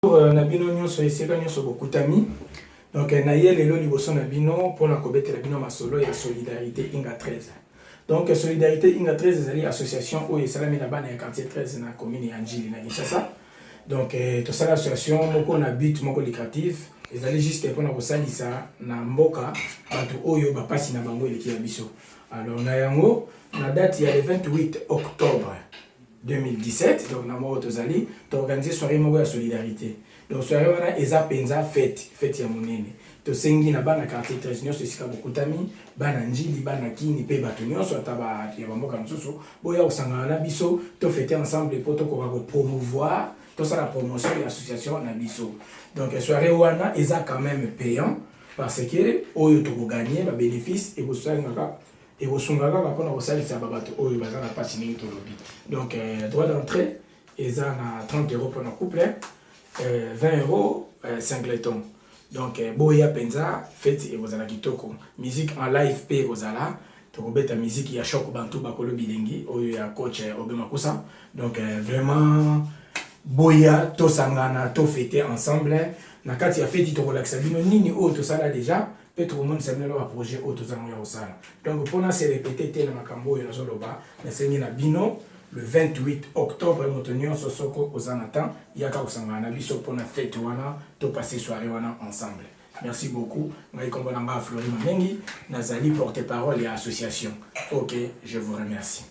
Nabino nyonso esika nyonso bokutami. Donc naye lelo liboso nabino pour la kobetela bino masolo ya solidarité Inga 13. Donc solidarité Inga 13 ezali association oyo esalami na bana ya quartier 13 na commune ya Njili na Kinshasa. Donc to sala association moko na but moko lucratif ezali juste pour na kosalisa na mboka bato oyo bapasi na bango eleki ya biso. Alors na yango na date ya le 28 octobre 2017, donc na moko tozali to organiser soirée moko ya solidarité. Donc soirée wana eza penza fête ya monene. To sengi na bana quartier 13 nyonso esika bokutami, bana Njili, bana Kini pe bato nyonso ataba ya bamboka mosusu, boya osangana na biso to fêter ensemble pour to ko promouvoir tout ça la promotion de l'association na biso. Donc soirée wana eza quand même payant parce que oyo to gagner ba bénéfice et vous sangaka et vous sungaka pour na kosalisa babato oyo bazana pasi ningi to lobi. Donc droit d'entrée eza na 30 € pour na couple, 20 € singleton. Donc boya penza fête et vous ala kitoko. Musique en live pe vous ala to beta musique ya Choc Bantu bakolo bilengi oyo ya coach Obemakusa. Donc vraiment boya to sangana to fêter ensemble na kati ya fête to relaxa bino nini o to sala déjà peut tout le monde s'amène leur projet o to zango ya osala. Donc pour na se répéter tellement makambo ya zoloba na sengi na bino le 28 octobre motonyo sosoko ozanatan yaka osangana biso pour na fête wana to passer soirée wana ensemble. Merci beaucoup. Ngai kombo nanga Flori Mamengi nazali porte-parole et association. OK, je vous remercie.